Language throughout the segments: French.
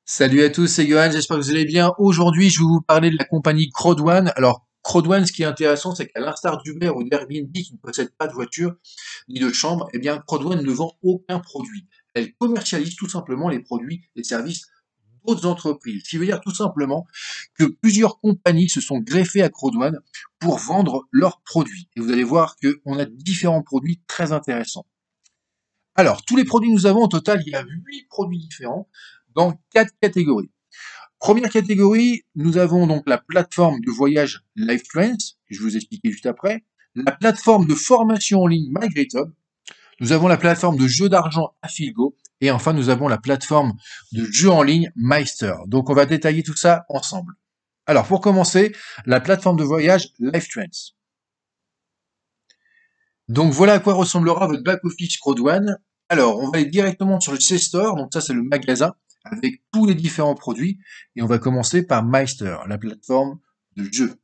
Salut à tous, c'est Johan, j'espère que vous allez bien. Aujourd'hui, je vais vous parler de la compagnie Crowd1. Alors, Crowd1, ce qui est intéressant, c'est qu'à l'instar d'Uber ou d'Airbnb qui ne possèdent pas de voiture ni de chambre, eh bien, Crowd1 ne vend aucun produit. Elle commercialise tout simplement les produits et services d'autres entreprises. Ce qui veut dire tout simplement que plusieurs compagnies se sont greffées à Crowd1 pour vendre leurs produits. Et vous allez voir qu'on a différents produits très intéressants. Alors, tous les produits que nous avons, au total, il y a 8 produits différents dans 4 catégories. Première catégorie, nous avons donc la plateforme de voyage LifeTrends, que je vais vous expliquer juste après, la plateforme de formation en ligne MyGreatHub, nous avons la plateforme de jeux d'argent Affilgo, et enfin nous avons la plateforme de jeux en ligne Meister. Donc on va détailler tout ça ensemble. Alors pour commencer, la plateforme de voyage LifeTrends. Donc voilà à quoi ressemblera votre back-office Crowd1. Alors, on va aller directement sur le C-Store, donc ça c'est le magasin, avec tous les différents produits, et on va commencer par Meister, la plateforme de jeu.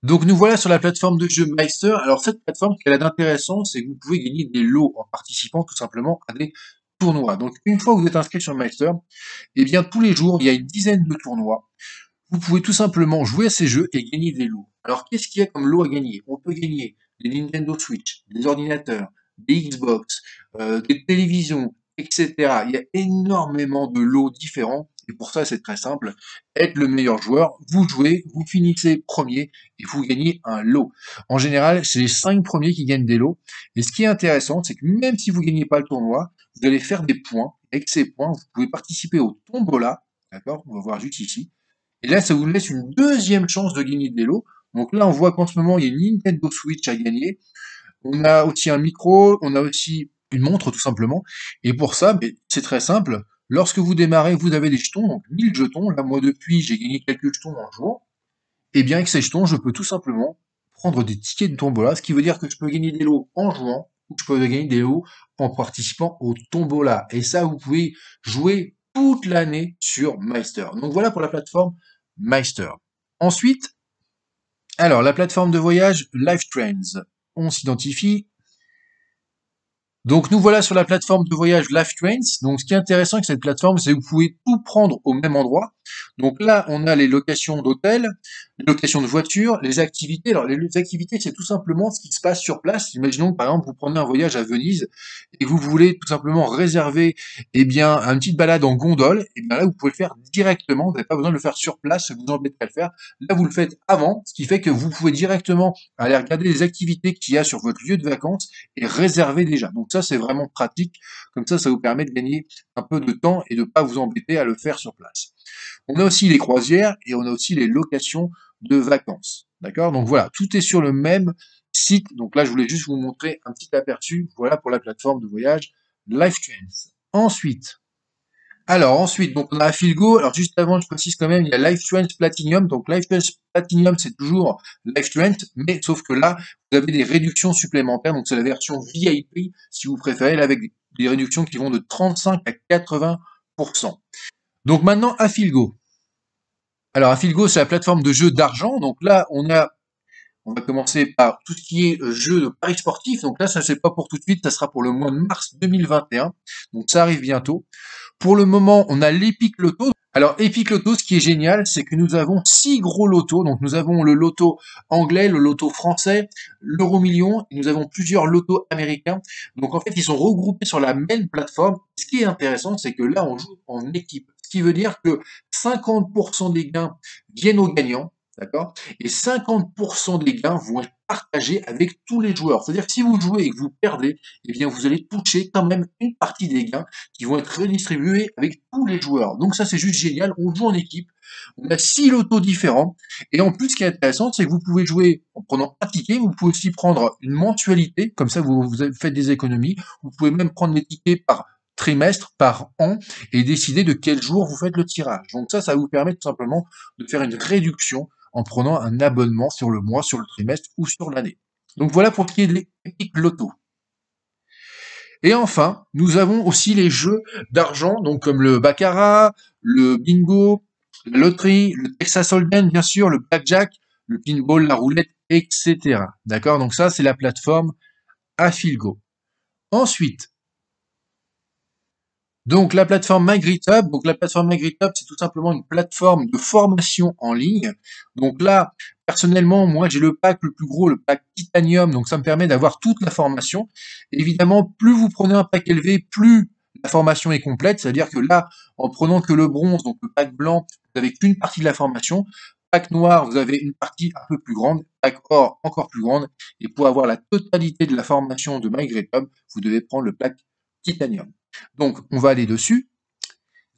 Donc nous voilà sur la plateforme de jeu Meister. Alors cette plateforme, ce qu'elle a d'intéressant, c'est que vous pouvez gagner des lots en participant tout simplement à des tournois. Donc une fois que vous êtes inscrit sur Meister, eh bien tous les jours, il y a une dizaine de tournois. Vous pouvez tout simplement jouer à ces jeux et gagner des lots. Alors qu'est-ce qu'il y a comme lot à gagner? On peut gagner des Nintendo Switch, des ordinateurs, des Xbox, des télévisions, etc. Il y a énormément de lots différents et pour ça c'est très simple. Être le meilleur joueur, vous jouez, vous finissez premier et vous gagnez un lot. En général, c'est les 5 premiers qui gagnent des lots. Et ce qui est intéressant, c'est que même si vous gagnez pas le tournoi, vous allez faire des points. Avec ces points, vous pouvez participer au tombola. D'accord? On va voir juste ici. Et là, ça vous laisse une deuxième chance de gagner des lots. Donc là, on voit qu'en ce moment, il y a une Nintendo Switch à gagner. On a aussi un micro, on a aussi une montre, tout simplement. Et pour ça, c'est très simple. Lorsque vous démarrez, vous avez des jetons, donc 1000 jetons. Là, moi, depuis, j'ai gagné quelques jetons en jouant. Et bien, avec ces jetons, je peux tout simplement prendre des tickets de tombola, ce qui veut dire que je peux gagner des lots en jouant, ou je peux gagner des lots en participant au tombola. Et ça, vous pouvez jouer toute l'année sur Meister. Donc voilà pour la plateforme Meister. Ensuite, alors la plateforme de voyage LifeTrends. On s'identifie. Donc nous voilà sur la plateforme de voyage LifeTrends. Donc ce qui est intéressant avec cette plateforme, c'est que vous pouvez tout prendre au même endroit. Donc là, on a les locations d'hôtels, les locations de voitures, les activités. Alors les activités, c'est tout simplement ce qui se passe sur place. Imaginons que par exemple, vous prenez un voyage à Venise et que vous voulez tout simplement réserver bien une petite balade en gondole. Et bien là, vous pouvez le faire directement. Vous n'avez pas besoin de le faire sur place, vous embêtez à le faire. Là, vous le faites avant, ce qui fait que vous pouvez directement aller regarder les activités qu'il y a sur votre lieu de vacances et réserver déjà. Donc ça, c'est vraiment pratique. Comme ça vous permet de gagner un peu de temps et de ne pas vous embêter à le faire sur place. On a aussi les croisières et on a aussi les locations de vacances. D'accord? Donc voilà, tout est sur le même site. Donc là, je voulais juste vous montrer un petit aperçu. Voilà pour la plateforme de voyage LifeTrends. Ensuite, donc on a Filgo. Alors juste avant, je précise quand même, il y a LifeTrends Platinum. Donc LifeTrends Platinum, c'est toujours LifeTrends, mais sauf que là, vous avez des réductions supplémentaires. Donc c'est la version VIP, si vous préférez, là, avec des réductions qui vont de 35 à 80%. Donc maintenant, Affilgo. Alors Affilgo, c'est la plateforme de jeux d'argent. Donc là, on va commencer par tout ce qui est jeu de paris sportifs. Donc là, ça c'est pas pour tout de suite, ça sera pour le mois de mars 2021. Donc ça arrive bientôt. Pour le moment, on a l'Epic Loto. Alors, Epic Loto, ce qui est génial, c'est que nous avons 6 gros lotos. Donc, nous avons le loto anglais, le loto français, l'euro million, et nous avons plusieurs lotos américains. Donc, en fait, ils sont regroupés sur la même plateforme. Ce qui est intéressant, c'est que là, on joue en équipe. Ce qui veut dire que 50% des gains viennent aux gagnants, d'accord? Et 50% des gains vont être partagés avec tous les joueurs. C'est-à-dire que si vous jouez et que vous perdez, eh bien, vous allez toucher quand même une partie des gains qui vont être redistribués avec tous les joueurs. Donc ça, c'est juste génial. On joue en équipe. On a 6 lotos différents. Et en plus, ce qui est intéressant, c'est que vous pouvez jouer en prenant un ticket. Vous pouvez aussi prendre une mensualité. Comme ça, vous faites des économies. Vous pouvez même prendre les tickets par trimestre, par an, et décider de quel jour vous faites le tirage. Donc ça vous permet tout simplement de faire une réduction en prenant un abonnement sur le mois, sur le trimestre ou sur l'année. Donc voilà pour ce qui est des Epic Loto. Et enfin, nous avons aussi les jeux d'argent, donc comme le baccarat, le bingo, la loterie, le Texas Hold'em, bien sûr, le blackjack, le pinball, la roulette, etc. D'accord? Donc ça, c'est la plateforme Affilgo. Ensuite, Donc la plateforme MyGridUp, c'est tout simplement une plateforme de formation en ligne. Donc là, personnellement, moi j'ai le pack le plus gros, le pack Titanium, donc ça me permet d'avoir toute la formation. Évidemment, plus vous prenez un pack élevé, plus la formation est complète, c'est-à-dire que là, en prenant que le bronze, donc le pack blanc, vous avez qu'une partie de la formation. Pack noir, vous avez une partie un peu plus grande, pack or encore plus grande, et pour avoir la totalité de la formation de MyGridUp, vous devez prendre le pack Titanium. Donc, on va aller dessus.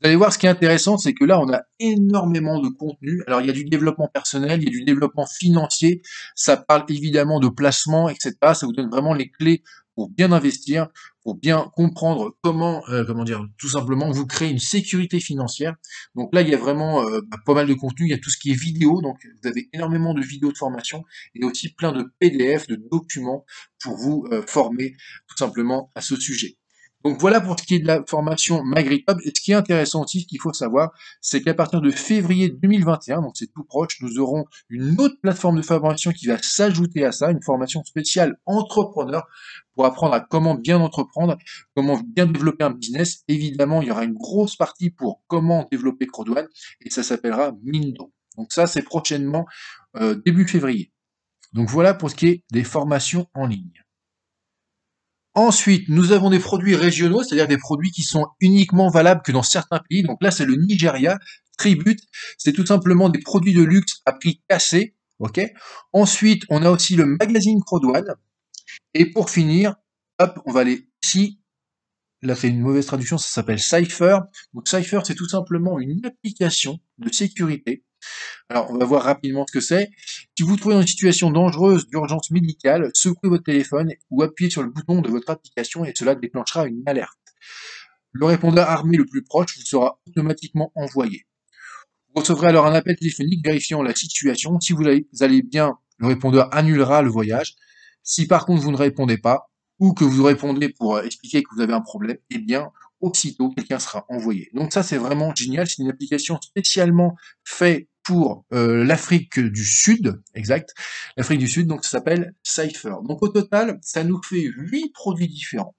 Vous allez voir, ce qui est intéressant, c'est que là, on a énormément de contenu. Alors, il y a du développement personnel, il y a du développement financier. Ça parle évidemment de placement, etc. Ça vous donne vraiment les clés pour bien investir, pour bien comprendre comment dire, tout simplement, vous créer une sécurité financière. Donc là, il y a vraiment pas mal de contenu. Il y a tout ce qui est vidéo. Donc, vous avez énormément de vidéos de formation et aussi plein de PDF, de documents pour vous former tout simplement à ce sujet. Donc voilà pour ce qui est de la formation MyGridUp. Et ce qui est intéressant aussi, ce qu'il faut savoir, c'est qu'à partir de février 2021, donc c'est tout proche, nous aurons une autre plateforme de formation qui va s'ajouter à ça, une formation spéciale entrepreneur pour apprendre à comment bien entreprendre, comment bien développer un business. Évidemment, il y aura une grosse partie pour comment développer Crowdone et ça s'appellera Mindo. Donc ça, c'est prochainement début février. Donc voilà pour ce qui est des formations en ligne. Ensuite, nous avons des produits régionaux, c'est-à-dire des produits qui sont uniquement valables que dans certains pays. Donc là, c'est le Nigeria. Tribute, c'est tout simplement des produits de luxe à prix cassé. Ok. Ensuite, on a aussi le magazine Crodouane. Et pour finir, hop, on va aller ici. Là, c'est une mauvaise traduction, ça s'appelle Cypher. Donc Cypher, c'est tout simplement une application de sécurité. Alors, on va voir rapidement ce que c'est. Si vous vous trouvez dans une situation dangereuse d'urgence médicale, secouez votre téléphone ou appuyez sur le bouton de votre application et cela déclenchera une alerte. Le répondeur armé le plus proche vous sera automatiquement envoyé. Vous recevrez alors un appel téléphonique vérifiant la situation. Si vous allez bien, le répondeur annulera le voyage. Si par contre vous ne répondez pas, ou que vous répondez pour expliquer que vous avez un problème, eh bien, aussitôt, quelqu'un sera envoyé. Donc ça, c'est vraiment génial. C'est une application spécialement faite pour l'Afrique du Sud, exact. L'Afrique du Sud, donc ça s'appelle Cypher. Donc au total, ça nous fait 8 produits différents.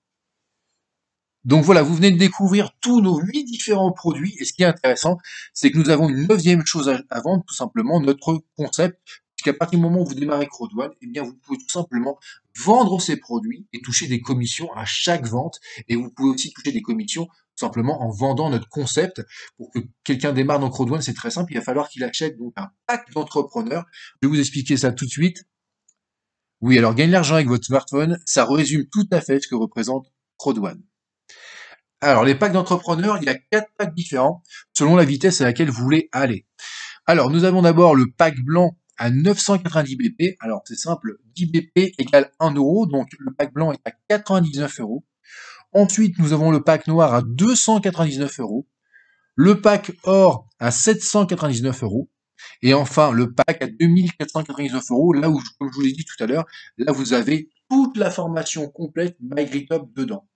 Donc voilà, vous venez de découvrir tous nos 8 différents produits. Et ce qui est intéressant, c'est que nous avons une neuvième chose à vendre, tout simplement notre concept. Puisqu'à partir du moment où vous démarrez Crowdone, eh bien, vous pouvez tout simplement vendre ces produits et toucher des commissions à chaque vente. Et vous pouvez aussi toucher des commissions tout simplement en vendant notre concept. Pour que quelqu'un démarre dans Crowdone, c'est très simple. Il va falloir qu'il achète donc un pack d'entrepreneurs. Je vais vous expliquer ça tout de suite. Oui, alors gagner de l'argent avec votre smartphone, ça résume tout à fait ce que représente Crowdone. Alors, les packs d'entrepreneurs, il y a 4 packs différents selon la vitesse à laquelle vous voulez aller. Alors, nous avons d'abord le pack blanc à 990 BP. Alors, c'est simple, 10 BP égale 1 euro, donc le pack blanc est à 99 euros. Ensuite, nous avons le pack noir à 299 euros, le pack or à 799 euros, et enfin le pack à 2499 euros, là où, comme je vous l'ai dit tout à l'heure, là vous avez toute la formation complète MyGridUp dedans.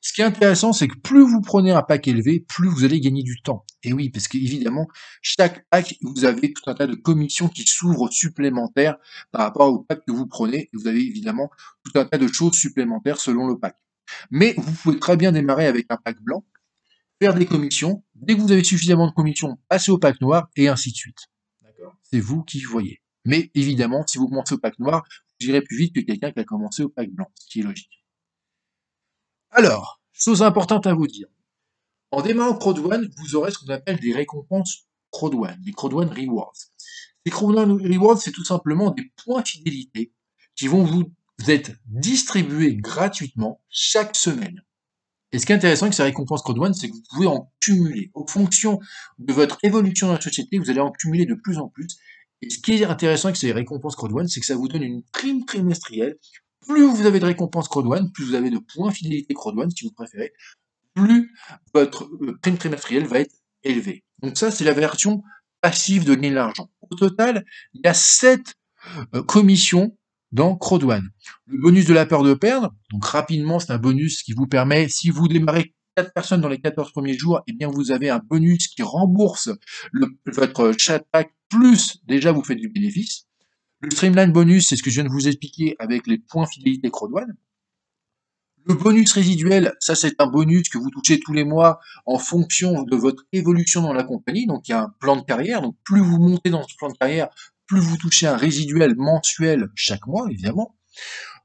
Ce qui est intéressant, c'est que plus vous prenez un pack élevé, plus vous allez gagner du temps. Et oui, parce qu'évidemment, chaque pack, vous avez tout un tas de commissions qui s'ouvrent supplémentaires par rapport au pack que vous prenez. Et vous avez évidemment tout un tas de choses supplémentaires selon le pack. Mais vous pouvez très bien démarrer avec un pack blanc, faire des commissions. Dès que vous avez suffisamment de commissions, passez au pack noir et ainsi de suite. D'accord. C'est vous qui voyez. Mais évidemment, si vous commencez au pack noir, vous irez plus vite que quelqu'un qui a commencé au pack blanc, ce qui est logique. Alors, chose importante à vous dire. En démarrant Crowdone, vous aurez ce qu'on appelle des récompenses Crowdone, des Crowdone Rewards. Les Crowdone Rewards, c'est tout simplement des points fidélité qui vont vous être distribués gratuitement chaque semaine. Et ce qui est intéressant avec ces récompenses Crowdone, c'est que vous pouvez en cumuler. En fonction de votre évolution dans la société, vous allez en cumuler de plus en plus. Et ce qui est intéressant avec ces récompenses Crowdone, c'est que ça vous donne une prime trimestrielle. Plus vous avez de récompenses Crowdone, plus vous avez de points fidélité Crowdone, si vous préférez, plus votre prime trimestrielle va être élevée. Donc ça, c'est la version passive de gagner de l'argent. Au total, il y a 7 commissions dans Crowdone. Le bonus de la peur de perdre, donc rapidement, c'est un bonus qui vous permet, si vous démarrez 4 personnes dans les 14 premiers jours, eh bien vous avez un bonus qui rembourse votre chat pack, plus déjà vous faites du bénéfice. Le Streamline bonus, c'est ce que je viens de vous expliquer avec les points fidélité Crowdone. Le bonus résiduel, ça c'est un bonus que vous touchez tous les mois en fonction de votre évolution dans la compagnie. Donc il y a un plan de carrière. Donc plus vous montez dans ce plan de carrière, plus vous touchez un résiduel mensuel chaque mois, évidemment.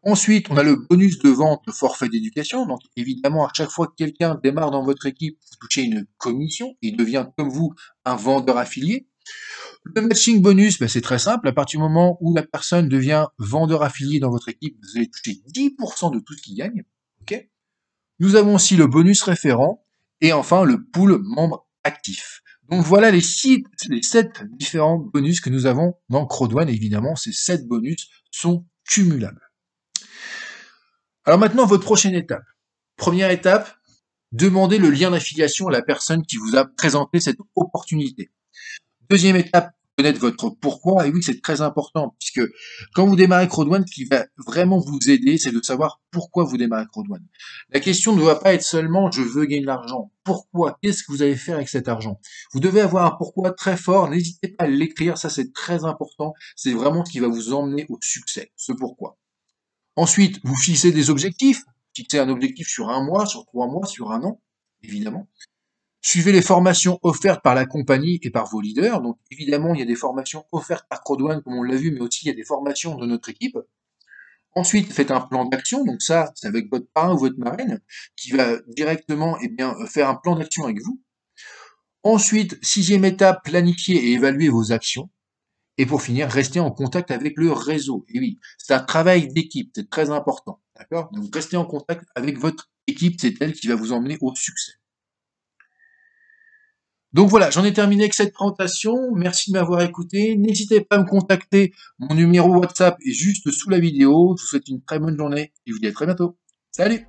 Ensuite, on a le bonus de vente de forfait d'éducation. Donc évidemment, à chaque fois que quelqu'un démarre dans votre équipe, vous touchez une commission. Il devient comme vous un vendeur affilié. Le matching bonus, ben, c'est très simple. À partir du moment où la personne devient vendeur affilié dans votre équipe, vous allez toucher 10% de tout ce qu'il gagne. Ok. Nous avons aussi le bonus référent et enfin le pool membre actif. Donc voilà les 7 différents bonus que nous avons dans Crowdone. Évidemment, ces 7 bonus sont cumulables. Alors maintenant, votre prochaine étape. Première étape, demandez le lien d'affiliation à la personne qui vous a présenté cette opportunité. Deuxième étape, connaître votre pourquoi. Et oui, c'est très important, puisque quand vous démarrez Crowdone, ce qui va vraiment vous aider, c'est de savoir pourquoi vous démarrez Crowdone. La question ne doit pas être seulement je veux gagner de l'argent. Pourquoi? Qu'est-ce que vous allez faire avec cet argent? Vous devez avoir un pourquoi très fort. N'hésitez pas à l'écrire, ça c'est très important. C'est vraiment ce qui va vous emmener au succès, ce pourquoi. Ensuite, vous fixez des objectifs. Fixez un objectif sur un mois, sur 3 mois, sur un an, évidemment. Suivez les formations offertes par la compagnie et par vos leaders. Donc évidemment, il y a des formations offertes par Crowdone, comme on l'a vu, mais aussi il y a des formations de notre équipe. Ensuite, faites un plan d'action. Donc ça, c'est avec votre parrain ou votre marraine qui va directement faire un plan d'action avec vous. Ensuite, sixième étape, planifier et évaluer vos actions. Et pour finir, restez en contact avec le réseau. Et oui, c'est un travail d'équipe, c'est très important. D'accord? Donc restez en contact avec votre équipe, c'est elle qui va vous emmener au succès. Donc voilà, j'en ai terminé avec cette présentation. Merci de m'avoir écouté. N'hésitez pas à me contacter. Mon numéro WhatsApp est juste sous la vidéo. Je vous souhaite une très bonne journée et je vous dis à très bientôt. Salut!